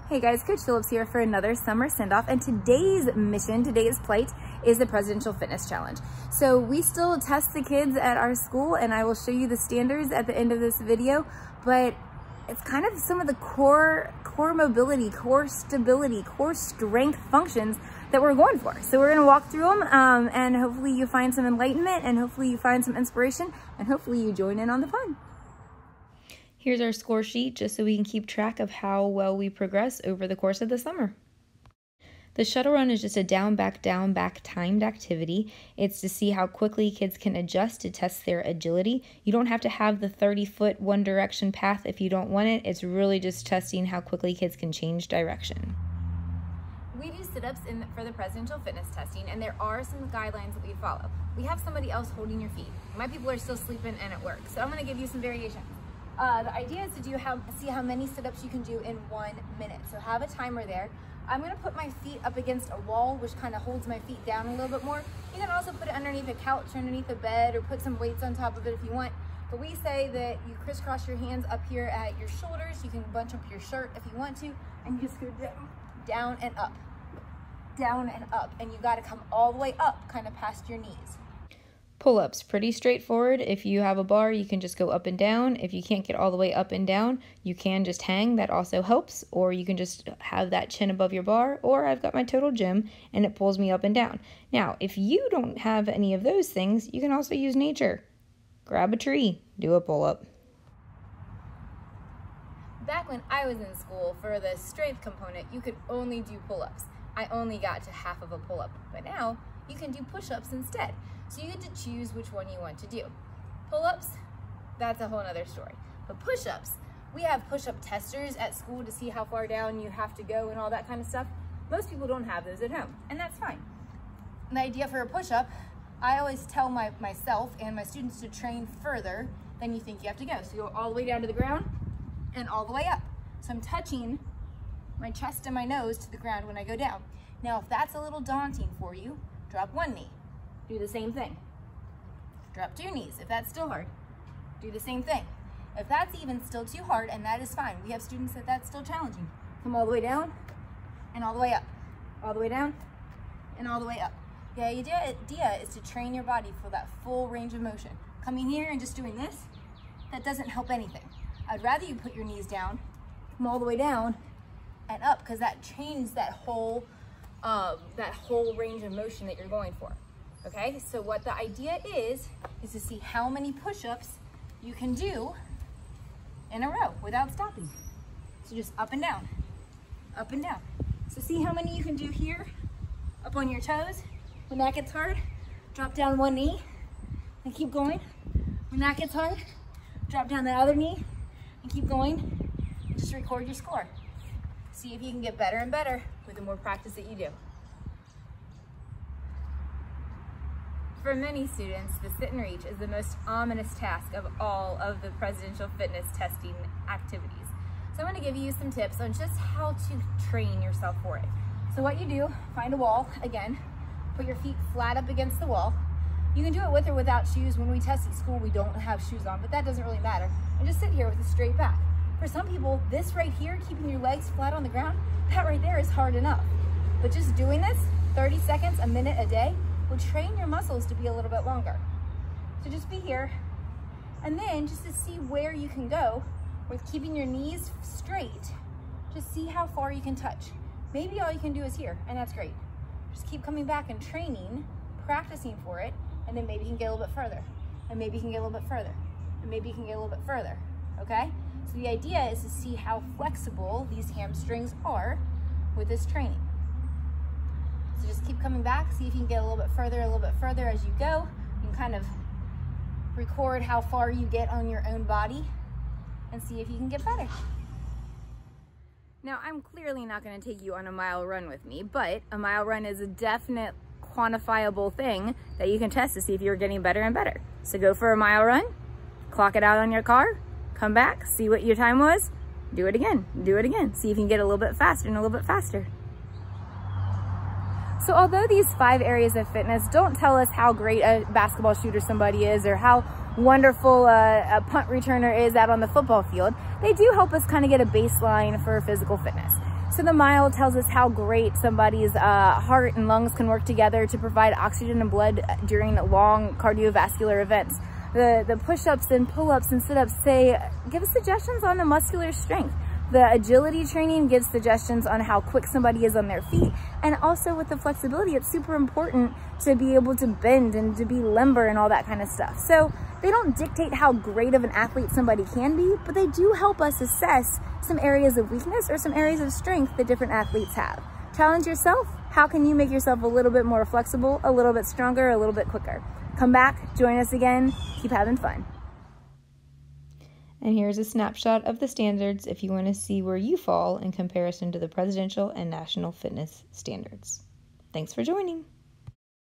Hey guys, Coach Phillips here for another summer send-off, and today's mission, today's plight is the Presidential Fitness Challenge. So we still test the kids at our school, and I will show you the standards at the end of this video, but it's kind of some of the core mobility, core stability, core strength functions that we're going for. So we're gonna walk through them and hopefully you find some enlightenment, and hopefully you find some inspiration, and hopefully you join in on the fun. Here's our score sheet just so we can keep track of how well we progress over the course of the summer. The shuttle run is just a down, back timed activity. It's to see how quickly kids can adjust to test their agility. You don't have to have the 30-foot one direction path if you don't want it. It's really just testing how quickly kids can change direction. We do sit-ups for the presidential fitness testing, and there are some guidelines that we follow. We have somebody else holding your feet. My people are still sleeping and at work, so I'm gonna give you some variations. The idea is to see how many sit-ups you can do in 1 minute. So have a timer there. I'm gonna put my feet up against a wall, which kind of holds my feet down a little bit more. You can also put it underneath a couch, underneath a bed, or put some weights on top of it if you want. But we say that you crisscross your hands up here at your shoulders. You can bunch up your shirt if you want to, and you just go down and up, down and up. And you gotta come all the way up, kind of past your knees. Pull-ups, pretty straightforward. If you have a bar, you can just go up and down. If you can't get all the way up and down, you can just hang. That also helps. Or you can just have that chin above your bar. Or I've got my total gym and it pulls me up and down. Now, if you don't have any of those things, you can also use nature. Grab a tree, do a pull-up. Back when I was in school, for the strength component, you could only do pull-ups. I only got to half of a pull-up, but now you can do push-ups instead. So you get to choose which one you want to do. Pull-ups, that's a whole other story. But push-ups, we have push-up testers at school to see how far down you have to go and all that kind of stuff. Most people don't have those at home, and that's fine. The idea for a push-up, I always tell myself and my students to train further than you think you have to go. So you go all the way down to the ground and all the way up. So I'm touching my chest and my nose to the ground when I go down. Now, if that's a little daunting for you, drop one knee. Do the same thing. Drop 2 knees. If that's still hard, do the same thing. If that's even still too hard, and that is fine, we have students that's still challenging. Come all the way down and all the way up. All the way down and all the way up. The idea is to train your body for that full range of motion. Coming here and just doing this, that doesn't help anything. I'd rather you put your knees down, come all the way down and up, because that changes that whole range of motion that you're going for. Okay, so what the idea is to see how many push-ups you can do in a row without stopping. So just up and down, up and down. So see how many you can do here, up on your toes. When that gets hard, drop down one knee and keep going. When that gets hard, drop down the other knee and keep going. And just record your score. See if you can get better and better with the more practice that you do. For many students, the Sitton Reach is the most ominous task of all of the presidential fitness testing activities. So I'm going to give you some tips on just how to train yourself for it. So what you do, find a wall, again, put your feet flat up against the wall. You can do it with or without shoes. When we test at school, we don't have shoes on, but that doesn't really matter. And just sit here with a straight back. For some people, this right here, keeping your legs flat on the ground, that right there is hard enough. But just doing this 30 seconds, a minute a day, will train your muscles to be a little bit longer. So just be here, and then just to see where you can go with keeping your knees straight, just see how far you can touch. Maybe all you can do is here, and that's great. Just keep coming back and training, practicing for it, and then maybe you can get a little bit further, and maybe you can get a little bit further, and maybe you can get a little bit further, okay? So the idea is to see how flexible these hamstrings are with this training. So just keep coming back, see if you can get a little bit further as you go. You can kind of record how far you get on your own body and see if you can get better. Now, I'm clearly not going to take you on a mile run with me, but a mile run is a definite quantifiable thing that you can test to see if you're getting better and better. So go for a mile run, clock it out on your car, come back, see what your time was, do it again, see if you can get a little bit faster and a little bit faster. So although these 5 areas of fitness don't tell us how great a basketball shooter somebody is or how wonderful a punt returner is out on the football field, they do help us kind of get a baseline for physical fitness. So the mile tells us how great somebody's heart and lungs can work together to provide oxygen and blood during long cardiovascular events. The push-ups and pull-ups and sit-ups give us suggestions on the muscular strength. The agility training gives suggestions on how quick somebody is on their feet. And also with the flexibility, it's super important to be able to bend and to be limber and all that kind of stuff. So they don't dictate how great of an athlete somebody can be, but they do help us assess some areas of weakness or some areas of strength that different athletes have. Challenge yourself. How can you make yourself a little bit more flexible, a little bit stronger, a little bit quicker? Come back, join us again, keep having fun. And here's a snapshot of the standards if you want to see where you fall in comparison to the presidential and national fitness standards. Thanks for joining.